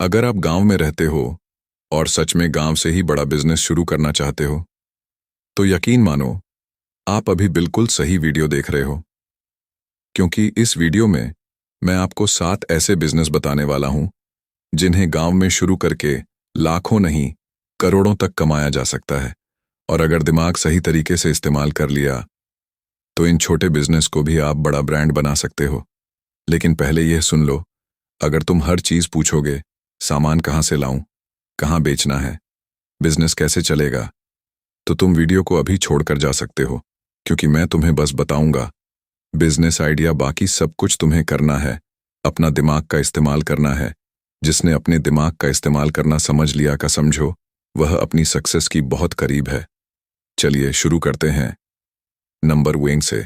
अगर आप गांव में रहते हो और सच में गांव से ही बड़ा बिजनेस शुरू करना चाहते हो, तो यकीन मानो आप अभी बिल्कुल सही वीडियो देख रहे हो। क्योंकि इस वीडियो में मैं आपको 7 ऐसे बिजनेस बताने वाला हूं जिन्हें गांव में शुरू करके लाखों नहीं, करोड़ों तक कमाया जा सकता है। और अगर दिमाग सही तरीके से इस्तेमाल कर लिया तो इन छोटे बिजनेस को भी आप बड़ा ब्रांड बना सकते हो। लेकिन पहले यह सुन लो, अगर तुम हर चीज पूछोगे, सामान कहाँ से लाऊं, कहाँ बेचना है, बिजनेस कैसे चलेगा, तो तुम वीडियो को अभी छोड़कर जा सकते हो। क्योंकि मैं तुम्हें बस बताऊंगा बिजनेस आइडिया, बाकी सब कुछ तुम्हें करना है। अपना दिमाग का इस्तेमाल करना है। जिसने अपने दिमाग का इस्तेमाल करना समझ लिया का समझो, वह अपनी सक्सेस की बहुत करीब है। चलिए शुरू करते हैं। नंबर वेंग से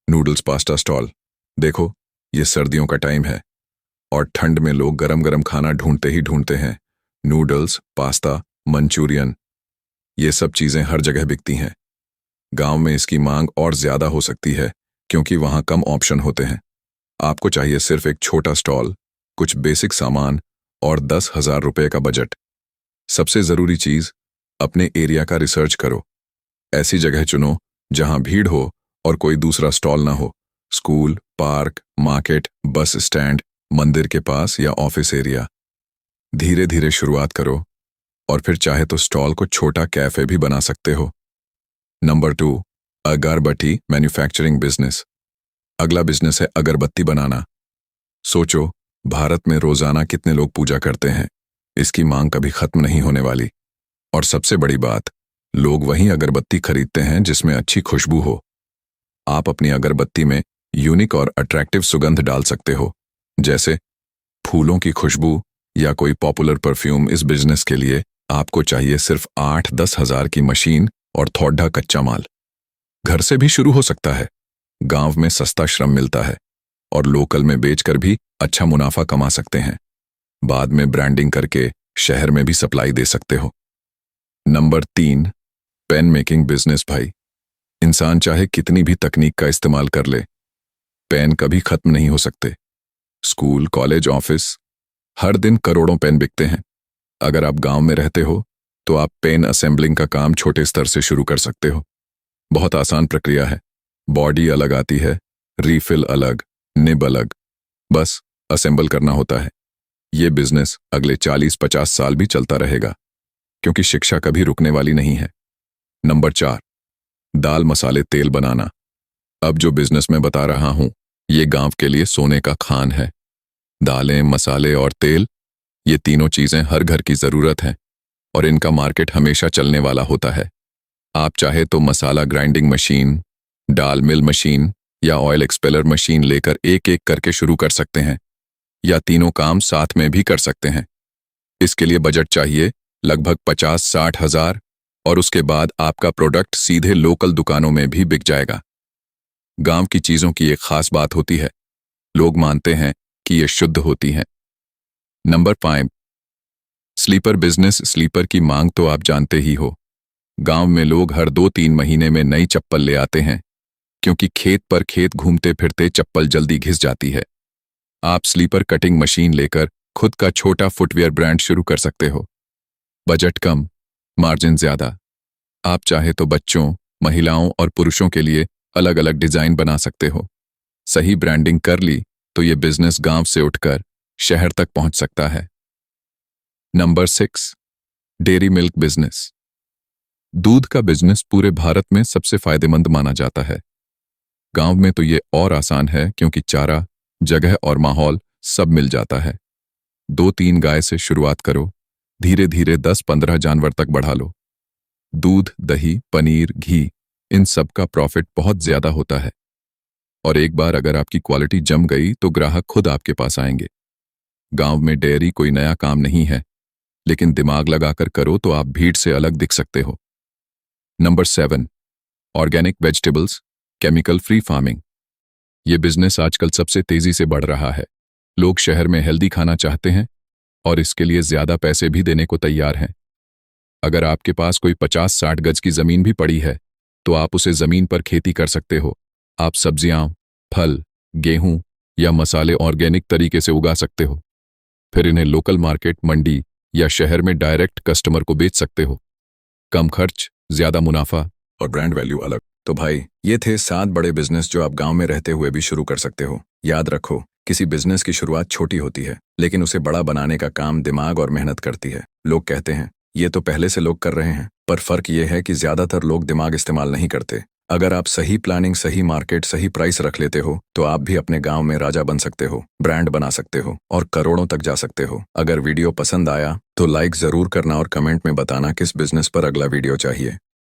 नूडल्स पास्ता स्टॉल। देखो, ये सर्दियों का टाइम है और ठंड में लोग गरम गरम खाना ढूंढते ही ढूंढते हैं। नूडल्स, पास्ता, मंचूरियन, ये सब चीजें हर जगह बिकती हैं। गांव में इसकी मांग और ज्यादा हो सकती है क्योंकि वहां कम ऑप्शन होते हैं। आपको चाहिए सिर्फ एक छोटा स्टॉल, कुछ बेसिक सामान और 10,000 रुपए का बजट। सबसे जरूरी चीज, अपने एरिया का रिसर्च करो। ऐसी जगह चुनो जहां भीड़ हो और कोई दूसरा स्टॉल ना हो। School, park, market, bus stand, मंदिर के पास या ऑफिस एरिया। धीरे धीरे शुरुआत करो और फिर चाहे तो स्टॉल को छोटा कैफे भी बना सकते हो। नंबर 2, अगरबत्ती मैन्युफैक्चरिंग बिजनेस। अगला बिजनेस है अगरबत्ती बनाना। सोचो, भारत में रोजाना कितने लोग पूजा करते हैं। इसकी मांग कभी खत्म नहीं होने वाली। और सबसे बड़ी बात, लोग वहीं अगरबत्ती खरीदते हैं जिसमें अच्छी खुशबू हो। आप अपनी अगरबत्ती में यूनिक और अट्रैक्टिव सुगंध डाल सकते हो, जैसे फूलों की खुशबू या कोई पॉपुलर परफ्यूम। इस बिजनेस के लिए आपको चाहिए सिर्फ 8-10 हजार की मशीन और थोड़ा कच्चा माल। घर से भी शुरू हो सकता है। गांव में सस्ता श्रम मिलता है और लोकल में बेचकर भी अच्छा मुनाफा कमा सकते हैं। बाद में ब्रांडिंग करके शहर में भी सप्लाई दे सकते हो। Number 3, pen making business. भाई, इंसान चाहे कितनी भी तकनीक का इस्तेमाल कर ले, पेन कभी खत्म नहीं हो सकते। स्कूल, कॉलेज, ऑफिस, हर दिन करोड़ों पेन बिकते हैं। अगर आप गांव में रहते हो तो आप पेन असेंबलिंग का काम छोटे स्तर से शुरू कर सकते हो। बहुत आसान प्रक्रिया है। बॉडी अलग आती है, रीफिल अलग, निब अलग, बस असेंबल करना होता है। ये बिजनेस अगले 40-50 साल भी चलता रहेगा क्योंकि शिक्षा कभी रुकने वाली नहीं है। नंबर 4, दाल, मसाले, तेल बनाना। अब जो बिजनेस मैं बता रहा हूं, ये गांव के लिए सोने का खान है। दालें, मसाले और तेल, ये तीनों चीजें हर घर की जरूरत है और इनका मार्केट हमेशा चलने वाला होता है। आप चाहे तो मसाला ग्राइंडिंग मशीन, दाल मिल मशीन या ऑयल एक्सपेलर मशीन लेकर एक एक करके शुरू कर सकते हैं, या तीनों काम साथ में भी कर सकते हैं। इसके लिए बजट चाहिए लगभग 50-60 हजार और उसके बाद आपका प्रोडक्ट सीधे लोकल दुकानों में भी बिक जाएगा। गांव की चीजों की एक खास बात होती है, लोग मानते हैं कि ये शुद्ध होती हैं। Number 5, sleeper business. स्लीपर की मांग तो आप जानते ही हो। गांव में लोग हर 2-3 महीने में नई चप्पल ले आते हैं क्योंकि खेत पर खेत घूमते फिरते चप्पल जल्दी घिस जाती है। आप स्लीपर कटिंग मशीन लेकर खुद का छोटा फुटवेयर ब्रांड शुरू कर सकते हो। बजट कम, मार्जिन ज्यादा। आप चाहे तो बच्चों, महिलाओं और पुरुषों के लिए अलग अलग डिजाइन बना सकते हो। सही ब्रांडिंग कर ली तो ये बिजनेस गांव से उठकर शहर तक पहुंच सकता है। Number 6, dairy milk business. दूध का बिजनेस पूरे भारत में सबसे फायदेमंद माना जाता है। गांव में तो ये और आसान है क्योंकि चारा, जगह और माहौल सब मिल जाता है। 2-3 गाय से शुरुआत करो, धीरे धीरे 10-15 जानवर तक बढ़ा लो। दूध, दही, पनीर, घी, इन सब का प्रॉफिट बहुत ज्यादा होता है और एक बार अगर आपकी क्वालिटी जम गई तो ग्राहक खुद आपके पास आएंगे। गांव में डेयरी कोई नया काम नहीं है, लेकिन दिमाग लगाकर करो तो आप भीड़ से अलग दिख सकते हो। Number 7, organic vegetables, chemical free farming. ये बिजनेस आजकल सबसे तेजी से बढ़ रहा है। लोग शहर में हेल्दी खाना चाहते हैं और इसके लिए ज्यादा पैसे भी देने को तैयार हैं। अगर आपके पास कोई 50-60 गज की जमीन भी पड़ी है तो आप उसे जमीन पर खेती कर सकते हो। आप सब्जियां, फल, गेहूं या मसाले ऑर्गेनिक तरीके से उगा सकते हो। फिर इन्हें लोकल मार्केट, मंडी या शहर में डायरेक्ट कस्टमर को बेच सकते हो। कम खर्च, ज्यादा मुनाफा और ब्रांड वैल्यू अलग। तो भाई, ये थे 7 बड़े बिजनेस जो आप गांव में रहते हुए भी शुरू कर सकते हो। याद रखो, किसी बिजनेस की शुरुआत छोटी होती है, लेकिन उसे बड़ा बनाने का काम दिमाग और मेहनत करती है। लोग कहते हैं ये तो पहले से लोग कर रहे हैं, पर फर्क ये है कि ज्यादातर लोग दिमाग इस्तेमाल नहीं करते। अगर आप सही प्लानिंग, सही मार्केट, सही प्राइस रख लेते हो तो आप भी अपने गांव में राजा बन सकते हो, ब्रांड बना सकते हो और करोड़ों तक जा सकते हो। अगर वीडियो पसंद आया तो लाइक जरूर करना और कमेंट में बताना किस बिजनेस पर अगला वीडियो चाहिए।